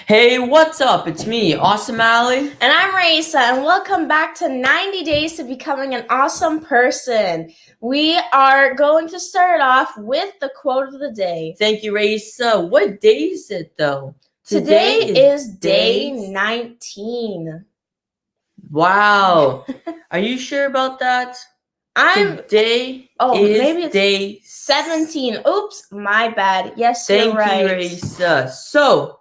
Hey, what's up? It's me, Awesome Alley. And I'm Raisa, and welcome back to 90 Days to Becoming an Awesome Person. We are going to start off with the quote of the day. Thank you, Raisa. What day is it, though? Today is day 19. Wow. Are you sure about that? Today is maybe it's day 17. Oops, my bad. Yes, you're right. Thank you, Raisa. So,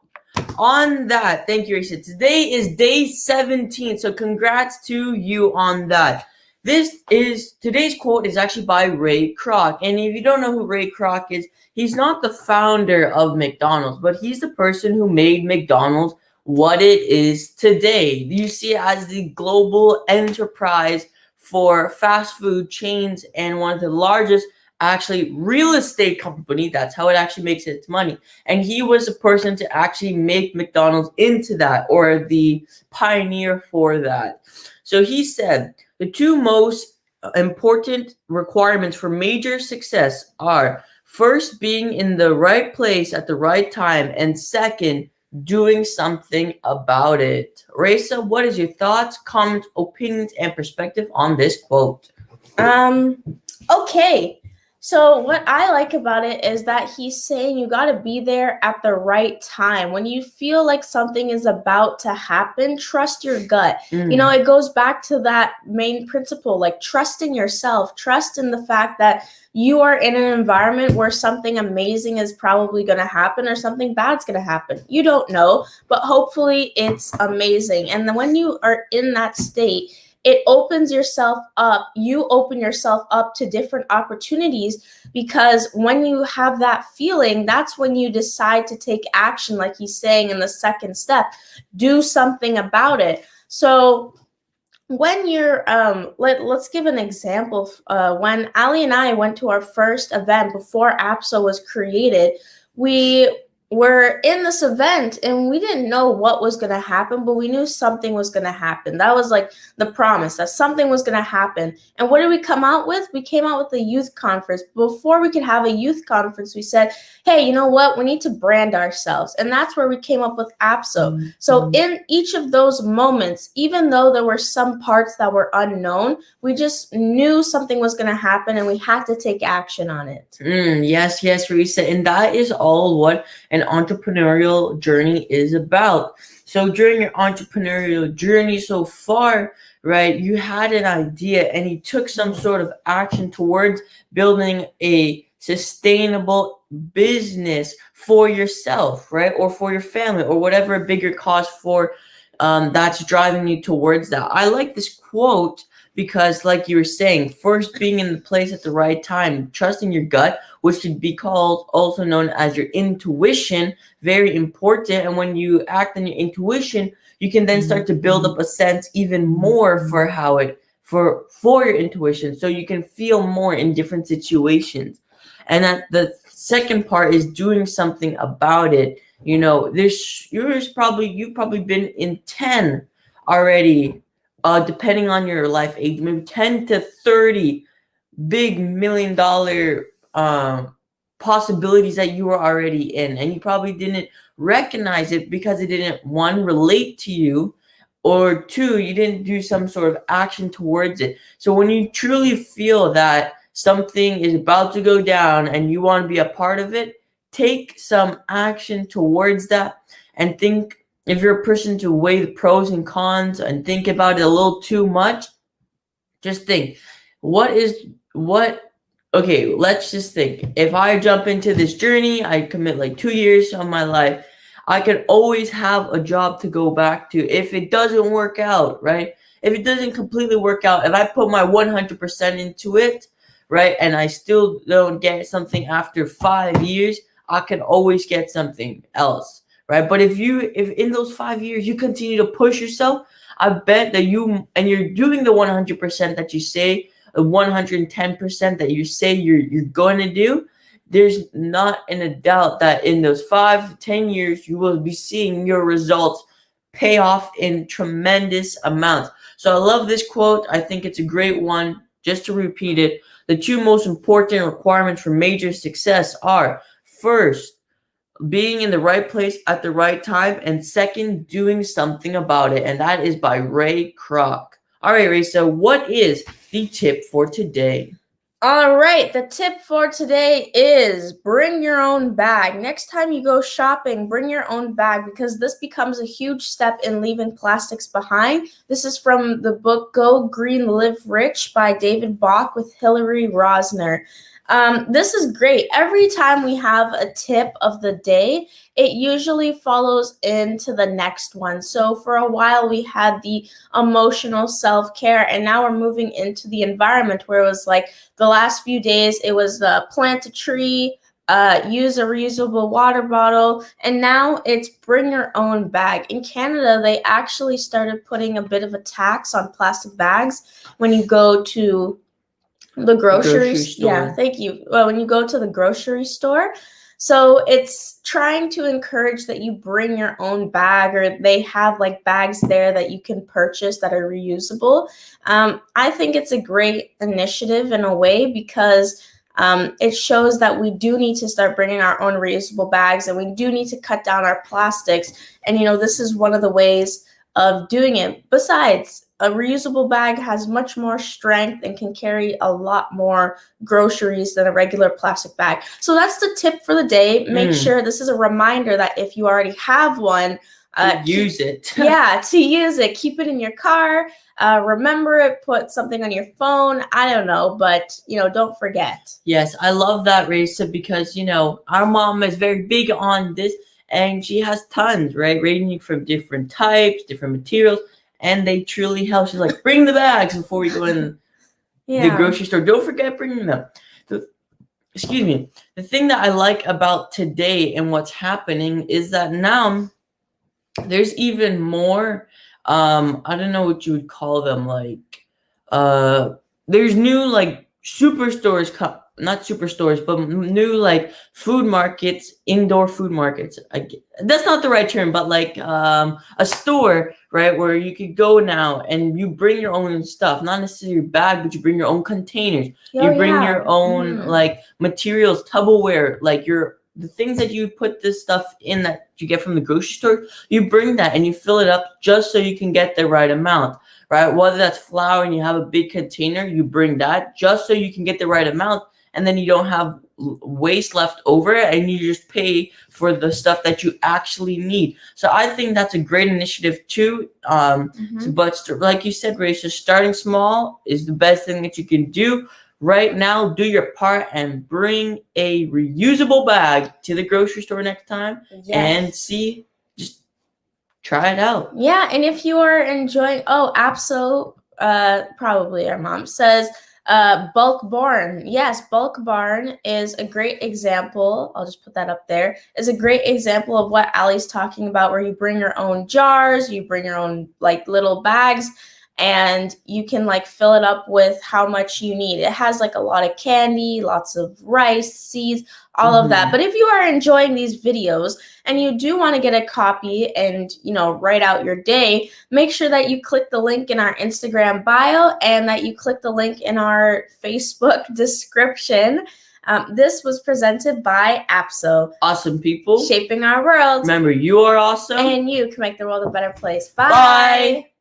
on that, thank you, Raisa. Today is day 17, so congrats to you on that. Today's quote is actually by Ray Kroc, and if you don't know who Ray Kroc is, he's not the founder of McDonald's, but he's the person who made McDonald's what it is today. You see it as the global enterprise for fast food chains and one of the largest actually real estate company. That's how it actually makes its money. And he was the person to actually make McDonald's into that, or the pioneer for that. So he said, the two most important requirements for major success are first, being in the right place at the right time, and second, doing something about it. Raisa, what is your thoughts, comments, opinions, and perspective on this quote? Okay. So what I like about it is that he's saying you got to be there at the right time. When you feel like something is about to happen, trust your gut. It goes back to that main principle, like trust in yourself, trust in the fact that you are in an environment where something amazing is probably going to happen or something bad's going to happen. You don't know, but hopefully it's amazing. And then when you are in that state, it opens yourself up. You open yourself up to different opportunities, because when you have that feeling, that's when you decide to take action, like he's saying in the second step, do something about it. So when you're let's give an example. When Ali and I went to our first event before APSO was created, we were in this event and we didn't know what was going to happen, but we knew something was going to happen. That was like the promise, that something was going to happen. And what did we come out with? We came out with a youth conference. Before we could have a youth conference, we said, hey, you know what? We need to brand ourselves. And that's where we came up with APSO. So in each of those moments, even though there were some parts that were unknown, we just knew something was going to happen and we had to take action on it. Yes, Risa. And that is all what an entrepreneurial journey is about. So during your entrepreneurial journey so far, right, you had an idea and you took some sort of action towards building a sustainable business for yourself, right, or for your family, or whatever bigger cause for that's driving you towards that. I like this quote because, like you were saying, first, being in the place at the right time, trusting your gut, which could be called also known as your intuition, very important. And when you act on your intuition, you can then start to build up a sense even more for how it for your intuition, so you can feel more in different situations. And that the second part is doing something about it. You've probably been in 10 already, depending on your life age, maybe 10 to 30 big $1 million possibilities that you were already in, and you probably didn't recognize it because it didn't, one, relate to you, or two, you didn't do some sort of action towards it. So when you truly feel that something is about to go down and you want to be a part of it, take some action towards that, and think, if you're a person to weigh the pros and cons and think about it a little too much, just think, okay, let's just think. If I jump into this journey, I commit like 2 years of my life, I could always have a job to go back to if it doesn't work out, right? If it doesn't completely work out, if I put my 100% into it, right, and I still don't get something after 5 years, I can always get something else, right? But if in those 5 years you continue to push yourself, I bet that you're doing the 100% that you say, 110% that you say you're going to do, there's not a doubt that in those 5 to 10 years you will be seeing your results pay off in tremendous amounts. So I love this quote. I think it's a great one. Just to repeat it, the two most important requirements for major success are, first, being in the right place at the right time, and second, doing something about it. And that is by Ray Kroc. All right, Ray, so what is the tip for today? All right, the tip for today is bring your own bag. Next time you go shopping, bring your own bag, because this becomes a huge step in leaving plastics behind. This is from the book Go Green, Live Rich by David Bach with Hillary Rosner. This is great. Every time we have a tip of the day, it usually follows into the next one. So for a while, we had the emotional self-care, and now we're moving into the environment, where it was like the last few days, it was plant a tree, use a reusable water bottle, and now it's bring your own bag. In Canada, they actually started putting a bit of a tax on plastic bags when you go to the grocery store. Yeah, thank you. Well, when you go to the grocery store. So it's trying to encourage that you bring your own bag, or they have like bags there that you can purchase that are reusable. I think it's a great initiative in a way, because it shows that we do need to start bringing our own reusable bags, and we do need to cut down our plastics. And, this is one of the ways of doing it. Besides, a reusable bag has much more strength and can carry a lot more groceries than a regular plastic bag. So that's the tip for the day. Make sure this is a reminder that if you already have one, use it. Yeah, to use it. Keep it in your car. Remember it. Put something on your phone. I don't know, but don't forget. Yes, I love that, Raisa, because our mom is very big on this, and she has tons, right, ranging from different types, different materials. And they truly help. She's like, bring the bags before we go in the grocery store. Don't forget bringing them. Excuse me. The thing that I like about today and what's happening is that now there's even more, I don't know what you would call them, like, there's new, like, superstores, not superstores, but new, like, food markets, indoor food markets. That's not the right term, but like a store, right, where you could go now and you bring your own stuff, not necessarily your bag, but you bring your own containers. You bring your own like materials, Tupperware, like the things that you put this stuff in that you get from the grocery store. You bring that and you fill it up just so you can get the right amount, right? Whether that's flour and you have a big container, you bring that just so you can get the right amount, and then you don't have waste left over, and you just pay for the stuff that you actually need. So I think that's a great initiative too. But like you said, Ray, so starting small is the best thing that you can do right now. Do your part and bring a reusable bag to the grocery store next time, and just try it out. Yeah, and if you are enjoying, Apso, probably our mom says, Bulk Barn. Yes, Bulk Barn is a great example. I'll just put that up there. Is a great example of what Allie's talking about, where you bring your own jars, you bring your own like little bags, and you can like fill it up with how much you need. It has like a lot of candy, lots of rice, seeds, all of that. But if you are enjoying these videos and you do want to get a copy and, write out your day, make sure that you click the link in our Instagram bio and that you click the link in our Facebook description. This was presented by Apso. Awesome people. Shaping our world. Remember, you are awesome. And you can make the world a better place. Bye. Bye.